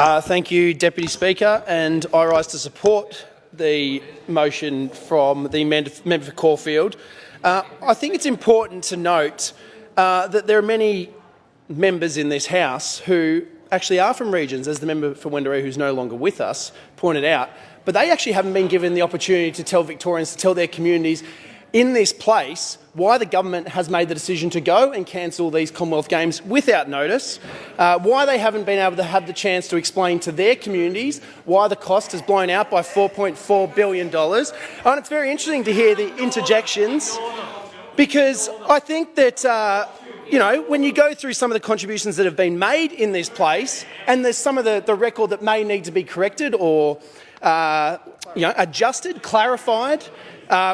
Thank you, Deputy Speaker, and I rise to support the motion from the member for Caulfield. I think it's important to note that there are many members in this House who actually are from regions, as the member for Wendouree, who's no longer with us, pointed out, but they actually haven't been given the opportunity to tell Victorians, to tell their communities in this place why the government has made the decision to go and cancel these Commonwealth Games without notice, why they haven't been able to have the chance to explain to their communities why the cost has blown out by $4.4 billion. And it's very interesting to hear the interjections, because I think that when you go through some of the contributions that have been made in this place, and there's some of the record that may need to be corrected or adjusted, clarified.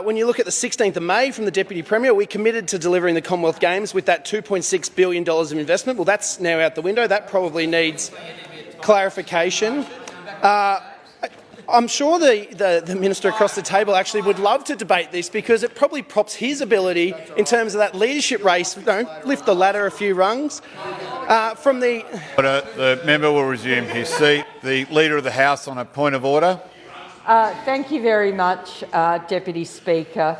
When you look at the 16th of May from the Deputy Premier, we committed to delivering the Commonwealth Games with that $2.6 billion of investment. Well, that's now out the window. That probably needs clarification. I'm sure the Minister across the table actually would love to debate this, because it probably props his ability in terms of that leadership race, lift the ladder a few rungs. The member will resume his seat. The Leader of the House on a point of order. Thank you very much, Deputy Speaker.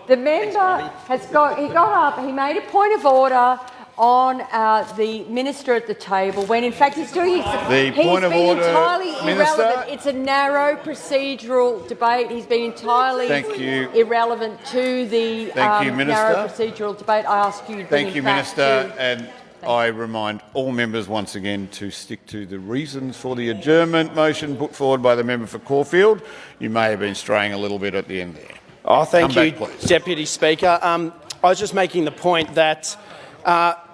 The member got up, he made a point of order on the Minister at the table, when in fact he's doing entirely irrelevant. It's a narrow procedural debate. He's been entirely irrelevant to the narrow procedural debate. I ask you to Thank you, Minister. And I remind all members once again to stick to the reasons for the adjournment motion put forward by the member for Caulfield. You may have been straying a little bit at the end there. Oh, thank you, Deputy Speaker. I was just making the point that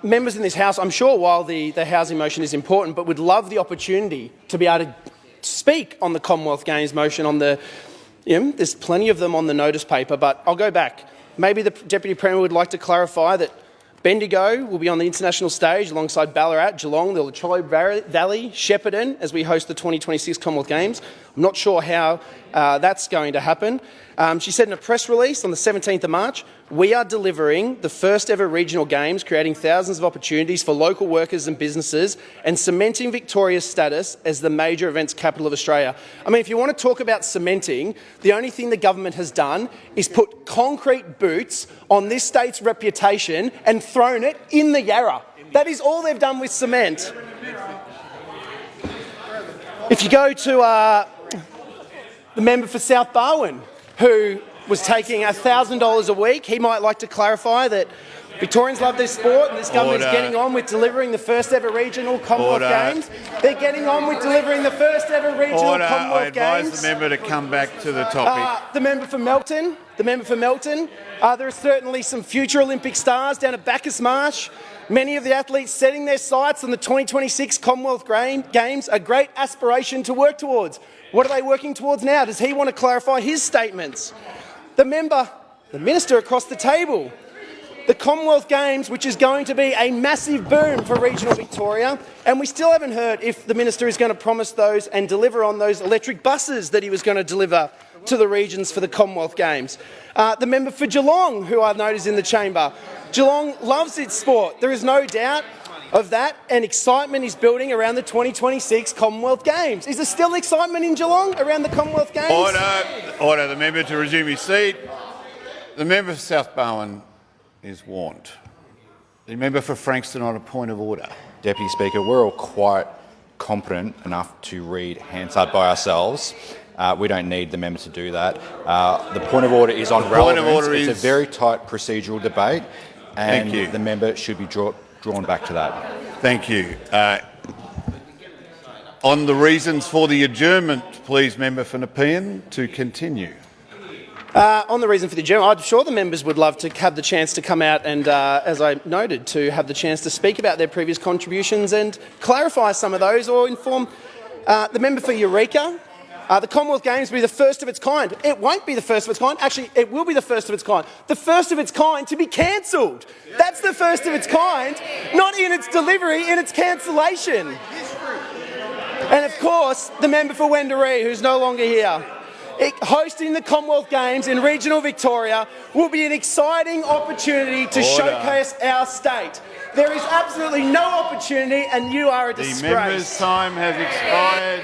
members in this House, I'm sure while the housing motion is important, but would love the opportunity to be able to speak on the Commonwealth Games motion on there's plenty of them on the notice paper, but I'll go back. Maybe the Deputy Premier would like to clarify that Bendigo will be on the international stage alongside Ballarat, Geelong, the Latrobe Valley, Shepparton, as we host the 2026 Commonwealth Games. I'm not sure how that's going to happen. She said in a press release on the 17th of March, "We are delivering the first ever regional games, creating thousands of opportunities for local workers and businesses and cementing Victoria's status as the major events capital of Australia." I mean, if you want to talk about cementing, the only thing the government has done is put concrete boots on this state's reputation and thrown it in the Yarra. That is all they've done with cement. If you go to the member for South Barwon, who was taking $1,000 a week, he might like to clarify that Victorians love this sport and this government is getting on with delivering the first ever regional Commonwealth Games. They're getting on with delivering the first ever regional Commonwealth Games. I advise the member to come back to the topic. The member for Melton, there are certainly some future Olympic stars down at Bacchus Marsh. Many of the athletes setting their sights on the 2026 Commonwealth Games, a great aspiration to work towards. What are they working towards now? Does he want to clarify his statements? The Minister across the table, the Commonwealth Games, which is going to be a massive boom for regional Victoria, and we still haven't heard if the Minister is going to promise those and deliver on those electric buses that he was going to deliver to the regions for the Commonwealth Games. The member for Geelong, who I note is in the chamber, Geelong loves its sport. There is no doubt of that, and excitement is building around the 2026 Commonwealth Games. Is there still excitement in Geelong around the Commonwealth Games? Order. The member to resume his seat. The member for South Barwon is warned. The member for Frankston on a point of order. Deputy Speaker, we're all quite competent enough to read Hansard by ourselves. We don't need the member to do that. The point of order is on relevance. It's a very tight procedural debate, and the member should be drawn back to that. Thank you. On the reasons for the adjournment, please, member for Nepean, to continue. On the reason for the adjournment, I'm sure the members would love to have the chance to come out and, as I noted, to have the chance to speak about their previous contributions and clarify some of those, or inform the member for Eureka. The Commonwealth Games will be the first of its kind. It won't be the first of its kind. Actually, it will be the first of its kind. The first of its kind to be cancelled. That's the first of its kind, not in its delivery, in its cancellation. And of course, the member for Wendouree, who's no longer here. hosting the Commonwealth Games in regional Victoria will be an exciting opportunity to showcase our state. There is absolutely no opportunity, and you are a disgrace. The member's time has expired.